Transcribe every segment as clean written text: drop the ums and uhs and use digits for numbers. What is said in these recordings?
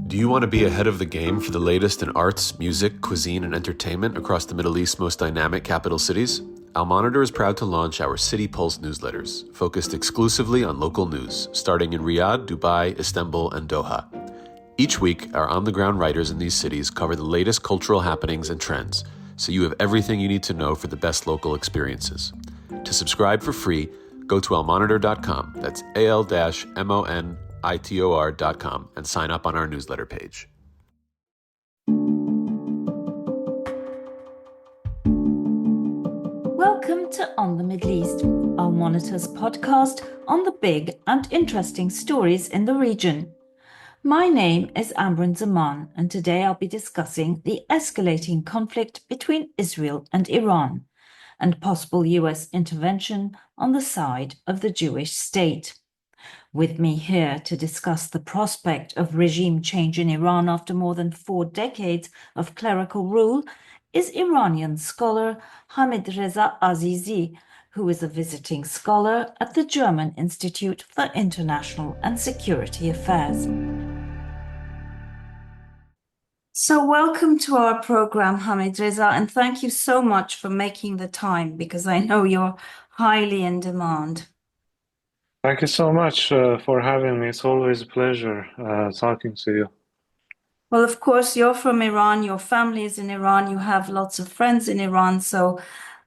Do you want to be ahead of the game for the latest in arts, music, cuisine, and entertainment across the Middle East's most dynamic capital cities? Al Monitor is proud to launch our City Pulse newsletters, focused exclusively on local news, starting in Riyadh, Dubai, Istanbul, and Doha. Each week, our on-the-ground writers in these cities cover the latest cultural happenings and trends, so you have everything you need to know for the best local experiences. To subscribe for free, go to almonitor.com, that's al-monitor.com, and sign up on our newsletter page. Welcome to On the Middle East, Al Monitor's podcast on the big and interesting stories in the region. My name is Amran Zaman, and today I'll be discussing the escalating conflict between Israel and Iran and possible US intervention on the side of the Jewish state. With me here to discuss the prospect of regime change in Iran after more than 4 decades of clerical rule is Iranian scholar Hamidreza Azizi, who is a visiting scholar at the German Institute for International and Security Affairs. So welcome to our program, Hamidreza, and thank you so much for making the time because I know you're highly in demand. Thank you so much for having me. It's always a pleasure talking to you. Well, of course, you're from Iran, your family is in Iran, you have lots of friends in Iran, so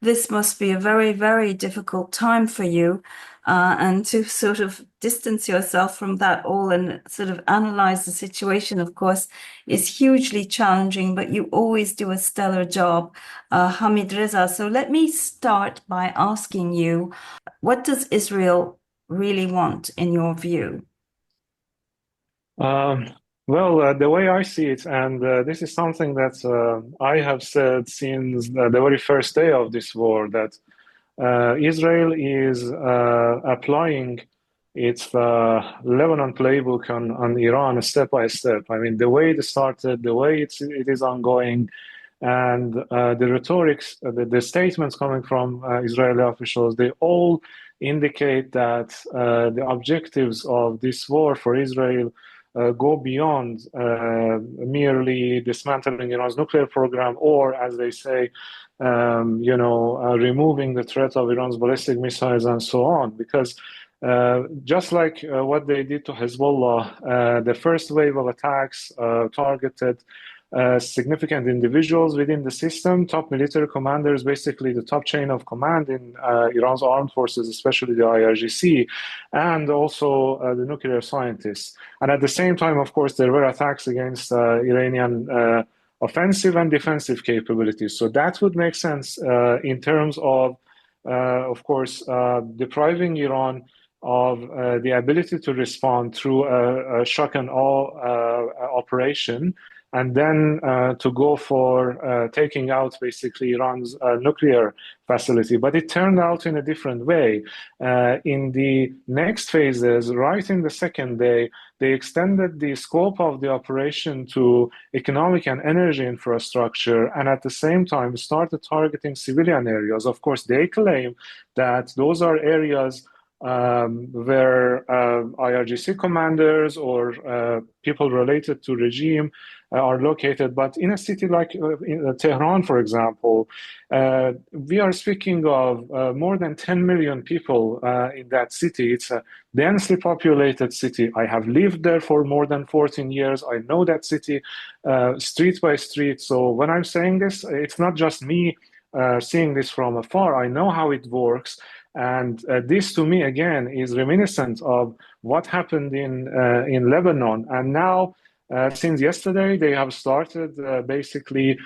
this must be a very, very difficult time for you. And to sort of distance yourself from that all and sort of analyze the situation, of course, is hugely challenging, but you always do a stellar job, Hamidreza. So let me start by asking you, what does Israel really want in your view? Well, the way I see it, and this is something that I have said since the very first day of this war, that Israel is applying its Lebanon playbook on Iran step by step. I mean, the way it started, the way it is ongoing, and the rhetorics, the statements coming from Israeli officials, they all indicate that the objectives of this war for Israel go beyond merely dismantling Iran's nuclear program, or, as they say, removing the threat of Iran's ballistic missiles and so on. Because just like what they did to Hezbollah, the first wave of attacks targeted significant individuals within the system, top military commanders, basically the top chain of command in Iran's armed forces, especially the IRGC, and also the nuclear scientists. And at the same time, of course, there were attacks against Iranian offensive and defensive capabilities. So that would make sense in terms of course, depriving Iran of the ability to respond through a shock and awe operation, and then to go for taking out basically Iran's nuclear facility. But it turned out in a different way. In the next phases, right in the second day, they extended the scope of the operation to economic and energy infrastructure, and at the same time started targeting civilian areas. Of course, they claim that those are areas where IRGC commanders or people related to regime are located. But in a city like in Tehran, for example, we are speaking of more than 10 million people in that city. It's a densely populated city. I have lived there for more than 14 years. I know that city street by street. So when I'm saying this, it's not just me seeing this from afar. I know how it works. And this, to me, again, is reminiscent of what happened in Lebanon. And now, since yesterday, they have started basically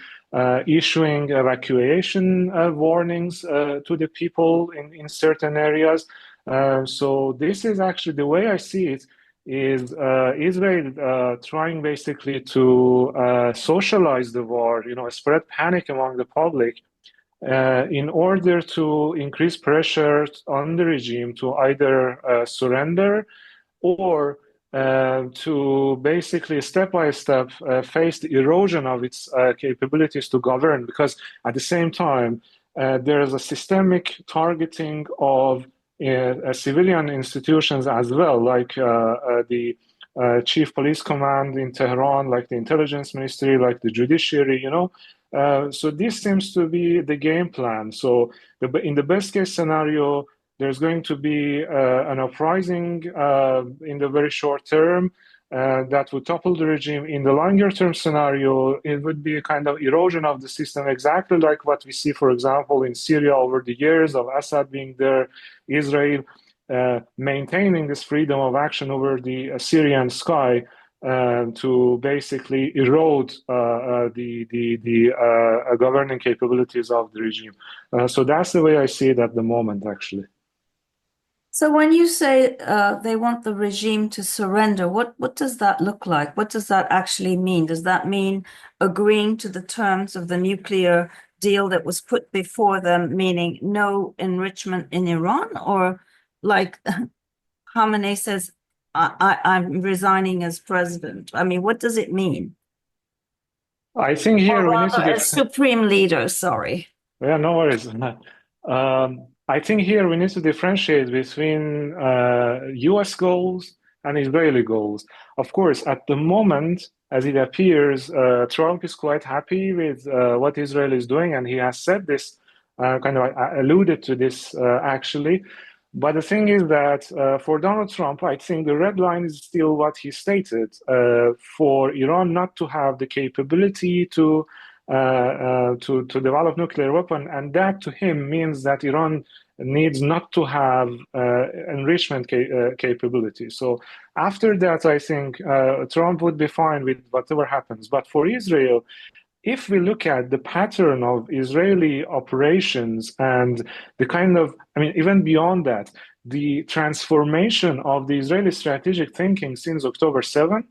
issuing evacuation warnings to the people in certain areas. So this is actually the way I see it, is Israel trying basically to socialize the war, spread panic among the public, in order to increase pressure on the regime to either surrender or to basically step by step face the erosion of its capabilities to govern. Because at the same time, there is a systemic targeting of civilian institutions as well, like the chief police command in Tehran, like the intelligence ministry, like the judiciary, So this seems to be the game plan. So in the best case scenario, there's going to be an uprising in the very short term that would topple the regime. In the longer term scenario, it would be a kind of erosion of the system, exactly like what we see, for example, in Syria over the years of Assad being there, Israel maintaining this freedom of action over the Syrian sky to basically erode the governing capabilities of the regime. So that's the way I see it at the moment, actually. So when you say they want the regime to surrender, what does that look like? What does that actually mean? Does that mean agreeing to the terms of the nuclear deal that was put before them, meaning no enrichment in Iran? Or like Khamenei says, I'm resigning as president. I mean, what does it mean? I think here we need to... as supreme leader, sorry. Yeah, no worries. I think here we need to differentiate between US goals and Israeli goals. Of course, at the moment, as it appears, Trump is quite happy with what Israel is doing, and he has said this, kind of alluded to this actually. But the thing is that for Donald Trump, I think the red line is still what he stated, for Iran not to have the capability to develop nuclear weapon, and that to him means that Iran needs not to have enrichment capability. So after that, I think Trump would be fine with whatever happens. But for Israel, if we look at the pattern of Israeli operations and the kind of, even beyond that, the transformation of the Israeli strategic thinking since October 7,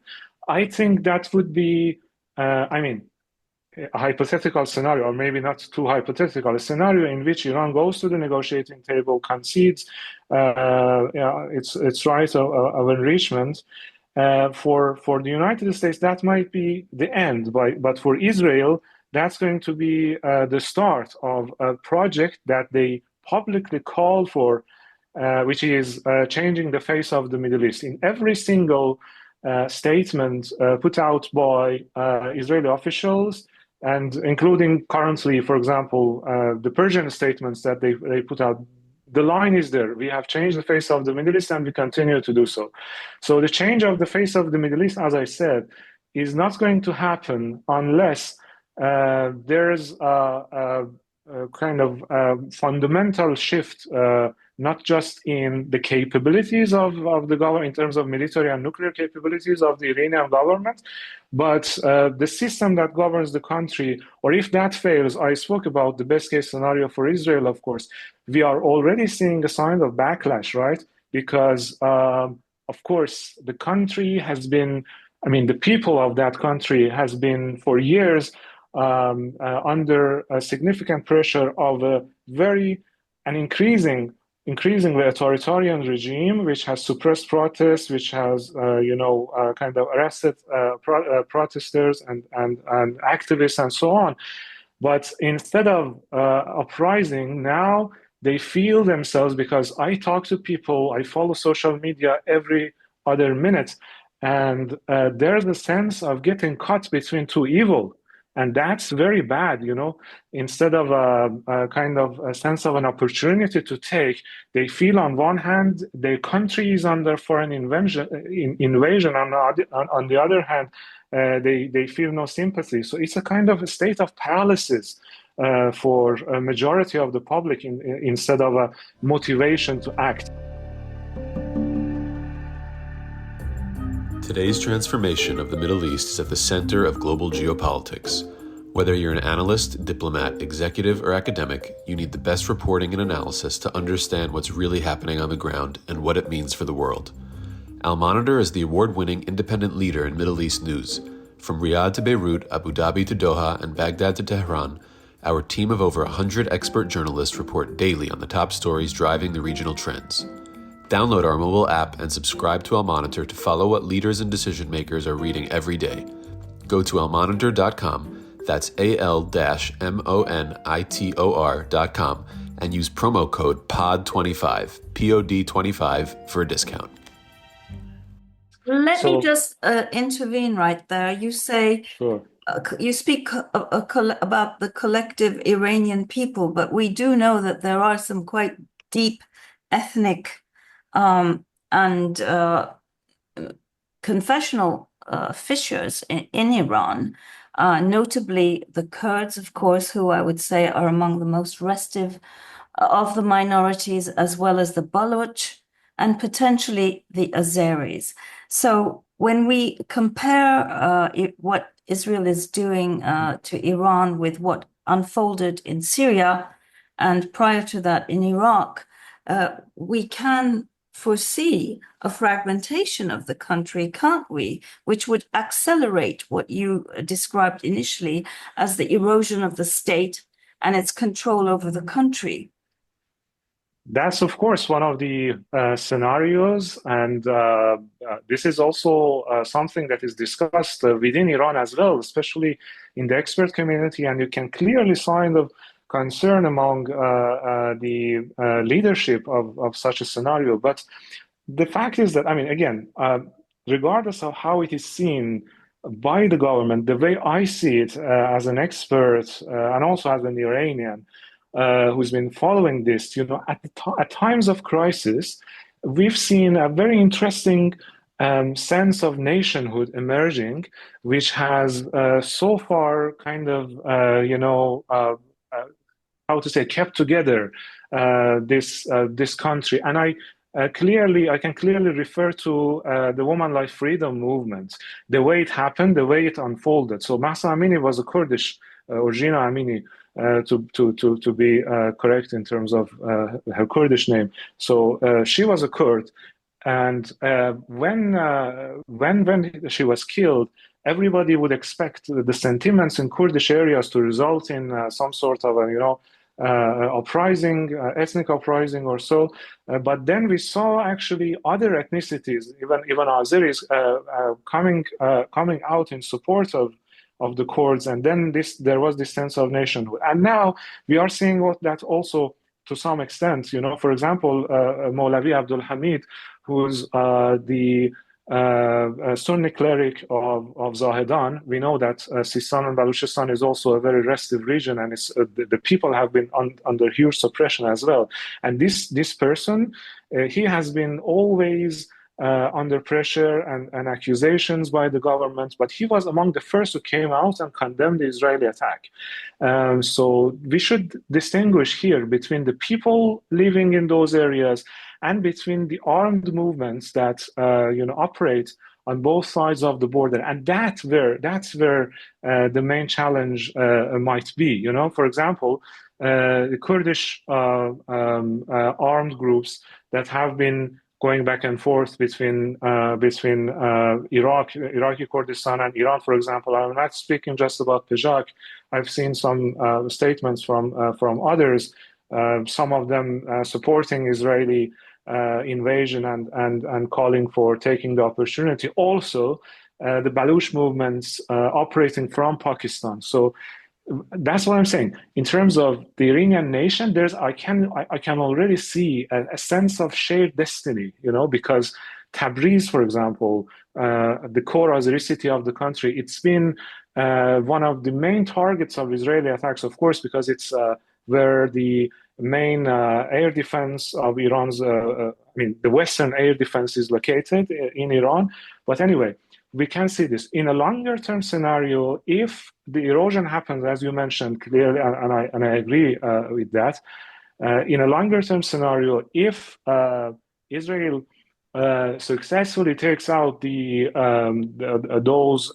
I think that would be, a hypothetical scenario, or maybe not too hypothetical, a scenario in which Iran goes to the negotiating table, concedes its right of enrichment. For the United States, that might be the end, but for Israel, that's going to be the start of a project that they publicly call for, which is changing the face of the Middle East. In every single statement put out by Israeli officials, and including currently, for example, the Persian statements that they put out, the line is there. We have changed the face of the Middle East and we continue to do so. So the change of the face of the Middle East, as I said, is not going to happen unless there's a kind of fundamental shift, not just in the capabilities of the government in terms of military and nuclear capabilities of the Iranian government, but the system that governs the country, or if that fails, I spoke about the best case scenario for Israel, of course, we are already seeing a sign of backlash, right? Because, of course, the country has been, the people of that country has been for years under a significant pressure of an increasingly authoritarian regime, which has suppressed protests, which has, kind of arrested protesters and activists and so on. But instead of uprising, now they feel themselves, because I talk to people, I follow social media every other minute, and there's a sense of getting caught between two evils. And that's very bad, Instead of a kind of a sense of an opportunity to take, they feel on one hand their country is under foreign invasion. On the other hand, they feel no sympathy. So it's a kind of a state of paralysis for a majority of the public instead of a motivation to act. Today's transformation of the Middle East is at the center of global geopolitics. Whether you're an analyst, diplomat, executive, or academic, you need the best reporting and analysis to understand what's really happening on the ground and what it means for the world. Al-Monitor is the award-winning independent leader in Middle East news. From Riyadh to Beirut, Abu Dhabi to Doha, and Baghdad to Tehran, our team of over 100 expert journalists report daily on the top stories driving the regional trends. Download our mobile app and subscribe to Al-Monitor to follow what leaders and decision makers are reading every day. Go to almonitor.com, that's AL-MONITOR.com, and use promo code POD25, POD25 for a discount. Let me So, just intervene right there. You say sure. you speak about the collective Iranian people, but we do know that there are some quite deep ethnic and confessional fissures in Iran, notably the Kurds, of course, who I would say are among the most restive of the minorities, as well as the Baloch and potentially the Azeris. So when we compare what Israel is doing to Iran with what unfolded in Syria and prior to that in Iraq, we can foresee a fragmentation of the country, can't we? Which would accelerate what you described initially as the erosion of the state and its control over the country. That's, of course, one of the scenarios, and this is also something that is discussed within Iran as well, especially in the expert community, and you can clearly find of concern among the leadership of such a scenario. But the fact is that, I mean, again, regardless of how it is seen by the government, the way I see it as an expert and also as an Iranian, who's been following this, at times of crisis, we've seen a very interesting sense of nationhood emerging, which has so far kind of, how to say, kept together this country. And I can clearly refer to the Woman Life Freedom movement, the way it happened, the way it unfolded. So Mahsa Amini was a Kurdish, or Gina Amini, to be correct in terms of her Kurdish name. So she was a Kurd, and when she was killed, everybody would expect the sentiments in Kurdish areas to result in some sort of uprising, ethnic uprising or so. But then we saw actually other ethnicities, even Azeris, coming out in support of the Kurds, and then there was this sense of nationhood. And now we are seeing that also to some extent. For example, Maulavi Abdul Hamid, who's the Sunni cleric of Zahedan. We know that Sistan and Baluchistan is also a very restive region, and the people have been under huge suppression as well. And this person, he has been always under pressure and accusations by the government, but he was among the first who came out and condemned the Israeli attack. So we should distinguish here between the people living in those areas and between the armed movements that operate on both sides of the border, and that's where the main challenge might be. For example, the Kurdish armed groups that have been going back and forth between Iraqi Kurdistan and Iran, for example. I'm not speaking just about Pejak. I've seen some statements from others, some of them supporting Israeli invasion and calling for taking the opportunity. Also, the Baluch movements operating from Pakistan. So that's what I'm saying. In terms of the Iranian nation, I can already see a sense of shared destiny, because Tabriz, for example, the core Azeri city of the country, it's been one of the main targets of Israeli attacks, of course, because it's where the main air defense of Iran's, the Western air defense is located in Iran. But anyway, we can see this in a longer term scenario. If the erosion happens, as you mentioned clearly, and I agree with that, in a longer term scenario, if Israel successfully takes out those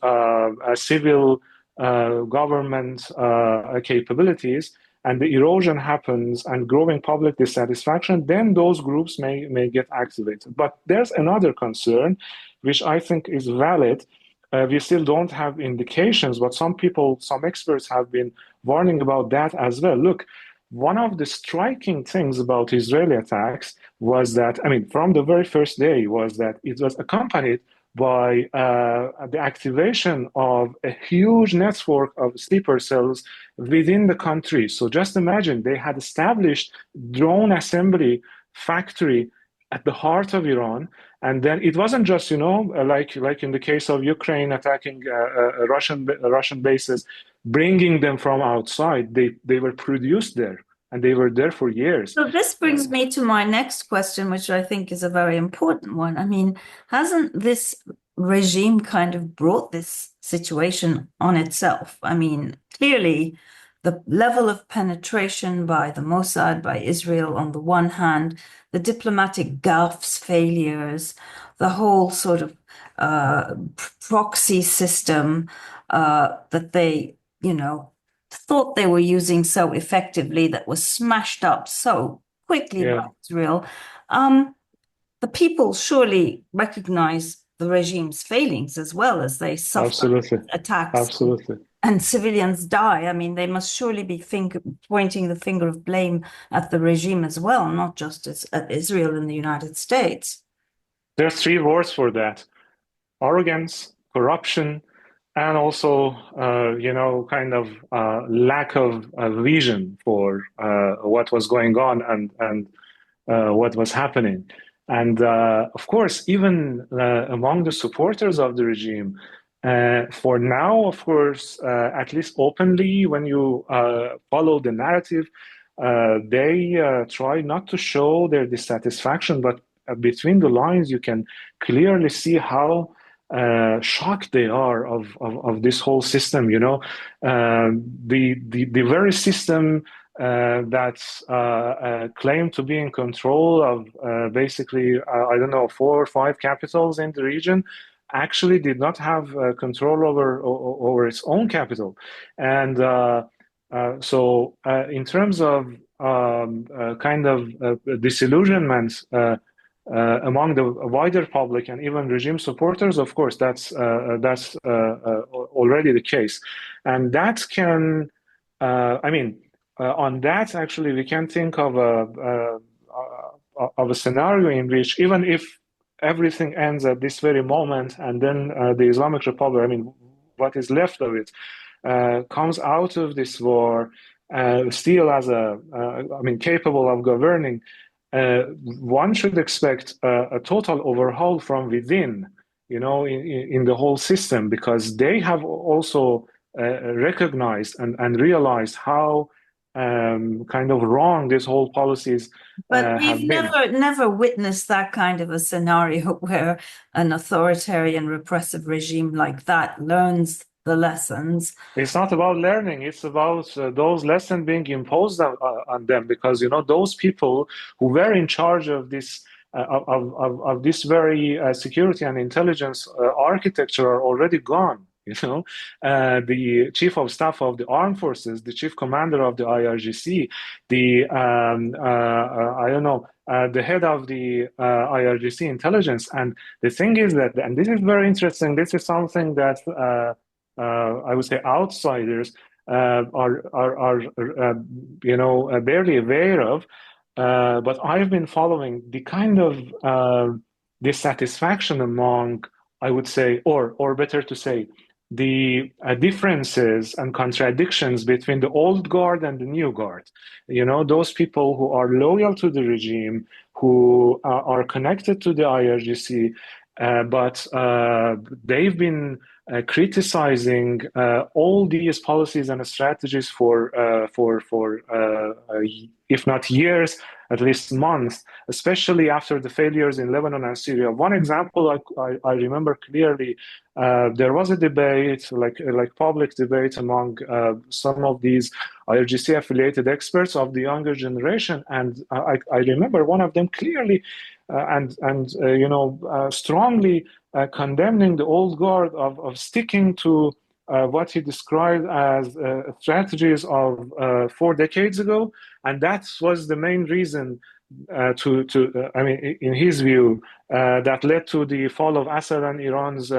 civil government capabilities, and the erosion happens and growing public dissatisfaction, then those groups may get activated. But there's another concern, which I think is valid. We still don't have indications, but some experts have been warning about that as well. Look, one of the striking things about Israeli attacks was that, from the very first day, was that it was accompanied by the activation of a huge network of sleeper cells within the country. So just imagine, they had established drone assembly factory at the heart of Iran. And then it wasn't just, like in the case of Ukraine attacking Russian bases, bringing them from outside. They were produced there, and they were there for years. So this brings me to my next question, which I think is a very important one. I mean, hasn't this regime kind of brought this situation on itself? I mean, clearly, the level of penetration by the Mossad, by Israel on the one hand, the diplomatic gaffes, failures, the whole sort of proxy system that they, thought they were using so effectively, that was smashed up so quickly by Israel. The people surely recognize the regime's failings as well, as they suffer attacks. Absolutely. And civilians die. I mean, they must surely be pointing the finger of blame at the regime as well, not just at Israel and the United States. There are three words for that: arrogance, corruption, and also, kind of lack of vision for what was going on and what was happening. And of course, even among the supporters of the regime, for now, of course, at least openly, when you follow the narrative, they try not to show their dissatisfaction, but between the lines, you can clearly see how shocked they are of this whole system. The very system that claimed to be in control of basically, I don't know, 4 or 5 capitals in the region, actually did not have control over its own capital. And so in terms of kind of disillusionment among the wider public and even regime supporters, of course, that's already the case. And that can, on that, actually, we can think of a scenario in which, even if everything ends at this very moment, and then the Islamic Republic, what is left of it, comes out of this war still as capable of governing, one should expect a total overhaul from within, in the whole system, because they have also recognized and realized how kind of wrong this whole policies but have we've been. never witnessed that kind of a scenario where an authoritarian repressive regime like that learns the lessons. It's not about learning, it's about those lessons being imposed on them, because those people who were in charge of this of this very security and intelligence architecture are already gone. The chief of staff of the armed forces, the chief commander of the IRGC, the the head of the IRGC intelligence. And the thing is that, and this is very interesting, this is something that I would say outsiders are barely aware of. But I've been following the kind of dissatisfaction among, I would say, or better to say, the differences and contradictions between the old guard and the new guard. Those people who are loyal to the regime, who are connected to the IRGC, but they've been criticizing all these policies and strategies for if not years, at least months, especially after the failures in Lebanon and Syria. One example I remember clearly, there was a debate, like public debate among some of these IRGC affiliated experts of the younger generation, and I remember one of them clearly strongly condemning the old guard of sticking to what he described as strategies of 4 decades ago, and that was the main reason in his view, that led to the fall of Assad and Iran's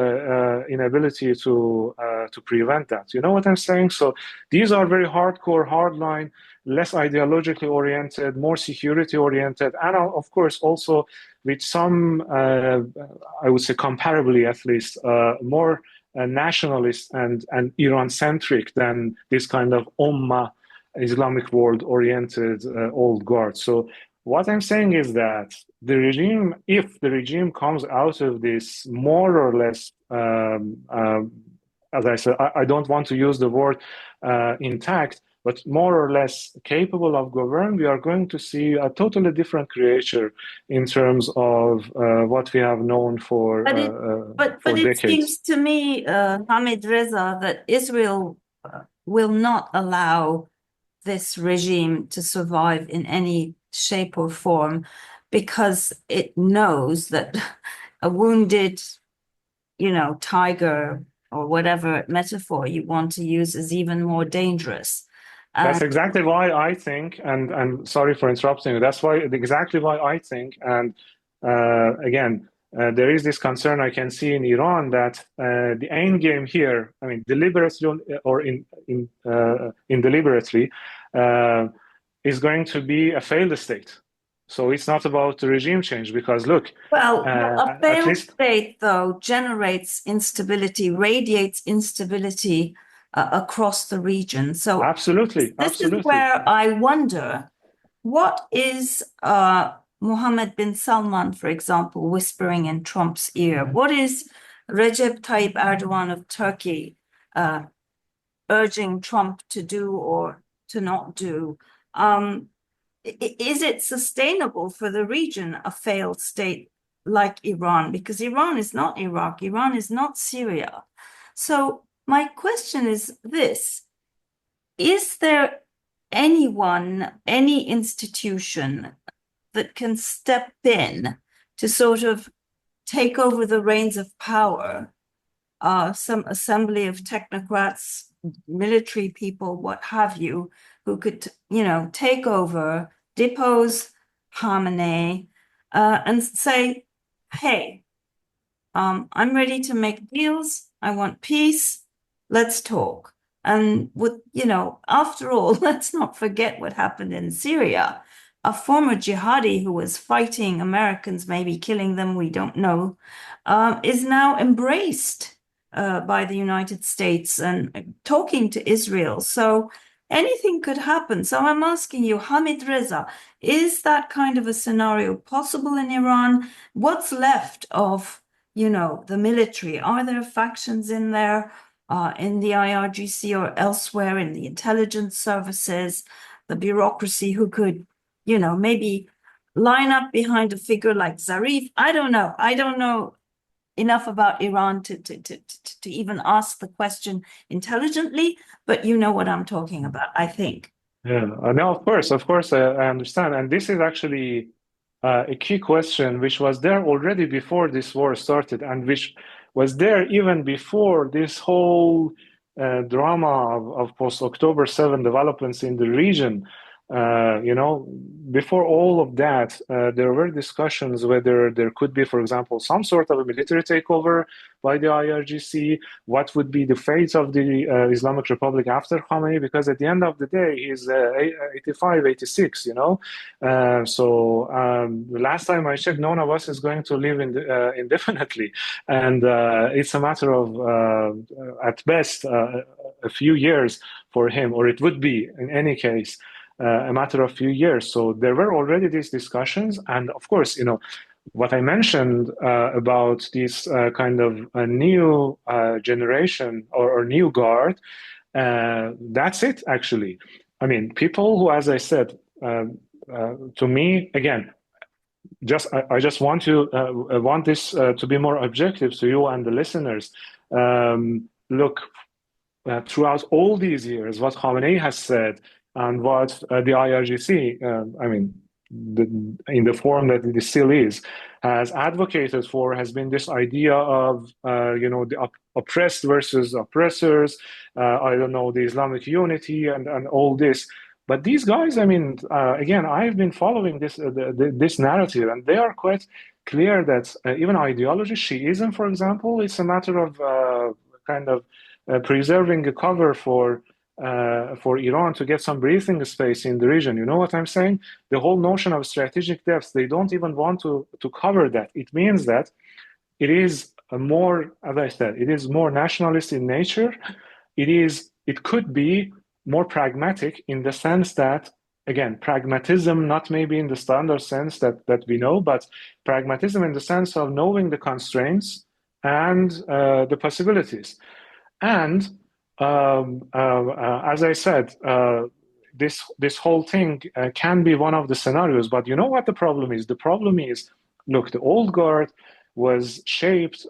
inability to prevent that. You know what I'm saying? So these are very hardcore, hardline, less ideologically oriented, more security oriented, and of course also with some, I would say comparably at least, more nationalist and Iran-centric than this kind of Ummah Islamic world oriented old guard. So what I'm saying is that the regime, if the regime comes out of this more or less, as I said, I don't want to use the word intact, but more or less capable of govern, we are going to see a totally different creature in terms of what we have known for But it decades. seems to me, Hamidreza, that Israel will not allow this regime to survive in any shape or form because it knows that a wounded, tiger or whatever metaphor you want to use is even more dangerous. That's exactly why I think, and sorry for interrupting you, that's exactly why I think, and again, there is this concern I can see in Iran that the end game here, I mean, deliberately or indeliberately, is going to be a failed state. So it's not about the regime change because look, Well, a at failed least state, though, generates instability, radiates instability across the region. So absolutely, this is absolutely. where I wonder, what is Mohammed bin Salman, for example, whispering in Trump's ear? What is Recep Tayyip Erdogan of Turkey urging Trump to do or to not do? Is it sustainable for the region, a failed state like Iran? Because Iran is not Iraq, Iran is not Syria. So my question is this: is there anyone, any institution that can step in to sort of take over the reins of power? Some assembly of technocrats, military people, what have you, who could, take over, depose Khamenei, and say, hey, I'm ready to make deals. I want peace. Let's talk. And after all, let's not forget what happened in Syria. A former jihadi who was fighting Americans, maybe killing them, we don't know, is now embraced by the United States and talking to Israel. So anything could happen. So I'm asking you, Hamidreza, is that kind of a scenario possible in Iran? What's left of the military? Are there factions in there, in the IRGC or elsewhere in the intelligence services, the bureaucracy who could, maybe line up behind a figure like Zarif? I don't know. I don't know enough about Iran to even ask the question intelligently, but you know what I'm talking about, I think. Yeah, no, of course, I understand. And this is actually a key question, which was there already before this war started, and which was there even before this whole drama of post-October 7 developments in the region. Before all of that, there were discussions whether there could be, for example, some sort of a military takeover by the IRGC. What would be the fate of the Islamic Republic after Khamenei? Because at the end of the day, he's 85, 86, the last time I checked, none of us is going to live indefinitely. And it's a matter of, at best, a few years for him, or it would be in any case. A matter of few years. So there were already these discussions. And of course, what I mentioned about this kind of a new generation or new guard, that's it, actually. I mean, people who, as I said, to me, again, I just want this to be more objective to you and the listeners. Look, throughout all these years, what Khamenei has said and what the IRGC, in the form that it still is, has advocated for, has been this idea of, the oppressed versus oppressors, the Islamic unity and all this. But these guys, again, I've been following this narrative, and they are quite clear that even ideology, Shiism, for example, it's a matter of preserving a cover for Iran to get some breathing space in the region. You know what I'm saying? The whole notion of strategic depth, they don't even want to cover that. It means that it is more, as I said, it is more nationalist in nature. It could be more pragmatic in the sense that, again, pragmatism, not maybe in the standard sense that we know, but pragmatism in the sense of knowing the constraints and the possibilities. And as I said, this whole thing can be one of the scenarios. But you know what the problem is? The problem is, look, the old guard was shaped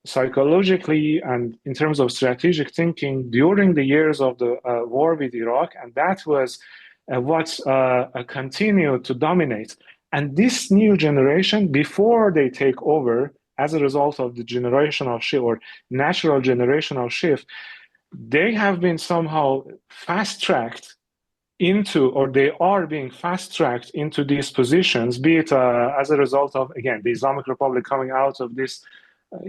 psychologically and in terms of strategic thinking during the years of the war with Iraq, and that was what continued to dominate. And this new generation, before they take over, as a result of the generational shift or natural generational shift, they have been somehow fast-tracked into, or they are being fast-tracked into these positions, be it as a result of, again, the Islamic Republic coming out of this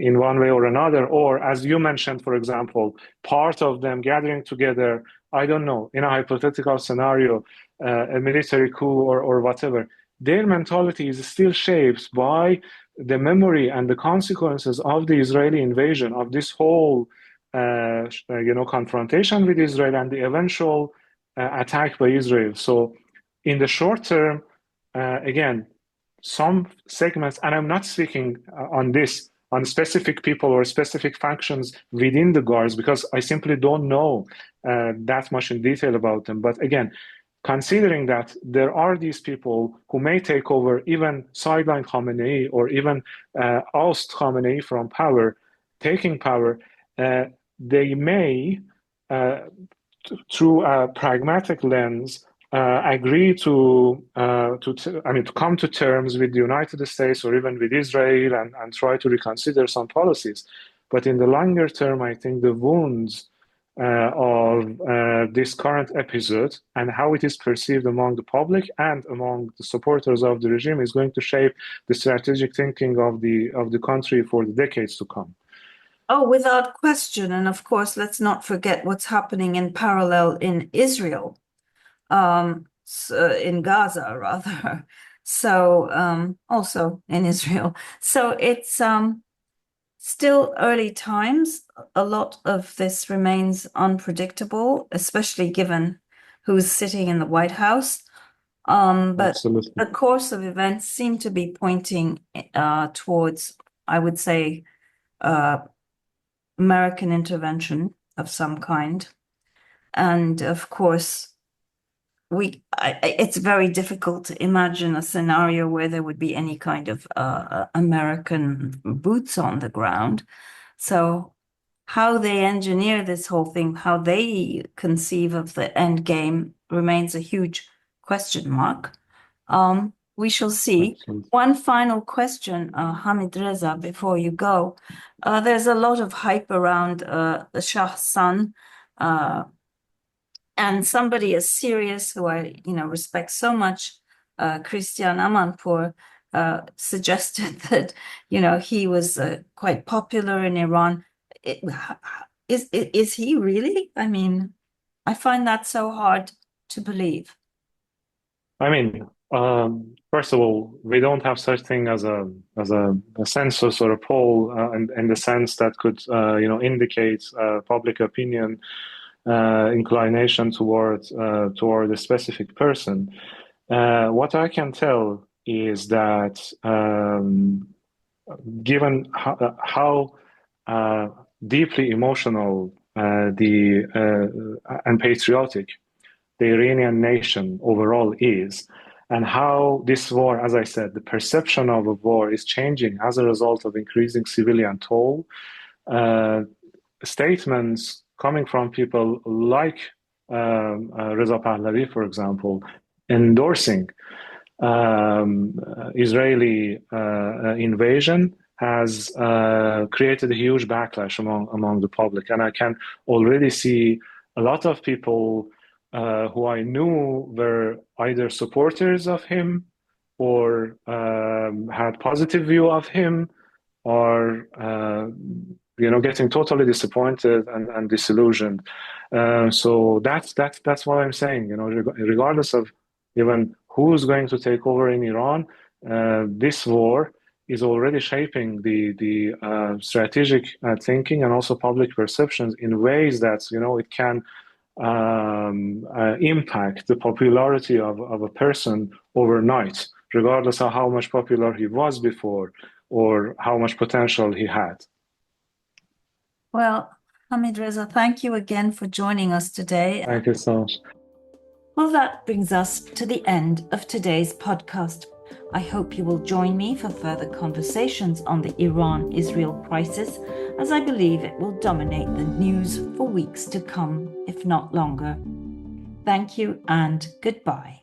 in one way or another, or as you mentioned, for example, part of them gathering together, I don't know, in a hypothetical scenario, a military coup or whatever. Their mentality is still shaped by the memory and the consequences of the Israeli invasion, of this whole confrontation with Israel and the eventual attack by Israel. So in the short term, again, some segments, and I'm not speaking on specific people or specific functions within the guards, because I simply don't know that much in detail about them. But again, considering that there are these people who may take over, even sideline Khamenei, or even oust Khamenei from power, taking power, they may, through a pragmatic lens, agree to come to terms with the United States or even with Israel and try to reconsider some policies. But in the longer term, I think the wounds of this current episode and how it is perceived among the public and among the supporters of the regime is going to shape the strategic thinking of the country for the decades to come. Oh, without question. And of course, let's not forget what's happening in parallel in Israel, in Gaza, rather. So also in Israel. So it's still early times. A lot of this remains unpredictable, especially given who's sitting in the White House. But Absolutely. the course of events seem to be pointing towards, I would say, American intervention of some kind. And of course, it's very difficult to imagine a scenario where there would be any kind of American boots on the ground. So how they engineer this whole thing, how they conceive of the end game remains a huge question mark. We shall see. Absolutely. One final question, Hamidreza, before you go. There's a lot of hype around the Shah's son, and somebody as serious who I respect so much, Christian Amanpour, suggested that he was quite popular in Iran. Is he really? I mean, I find that so hard to believe. I mean, first of all, we don't have such thing as a census or a poll in the sense that could indicate public opinion inclination toward a specific person. What I can tell is that given how deeply emotional and patriotic the Iranian nation overall is, and how this war, as I said, the perception of a war is changing as a result of increasing civilian toll. Statements coming from people like Reza Pahlavi, for example, endorsing Israeli invasion has created a huge backlash among the public. And I can already see a lot of people who I knew were either supporters of him or had positive view of him, or getting totally disappointed and disillusioned. So that's what I'm saying. Regardless of even who's going to take over in Iran, this war is already shaping the strategic thinking and also public perceptions in ways that it can impact the popularity of a person overnight, regardless of how much popular he was before or how much potential he had. Well, Hamidreza, thank you again for joining us today. Thank you so much. Well, that brings us to the end of today's podcast. I hope you will join me for further conversations on the Iran-Israel crisis, as I believe it will dominate the news for weeks to come, if not longer. Thank you and goodbye.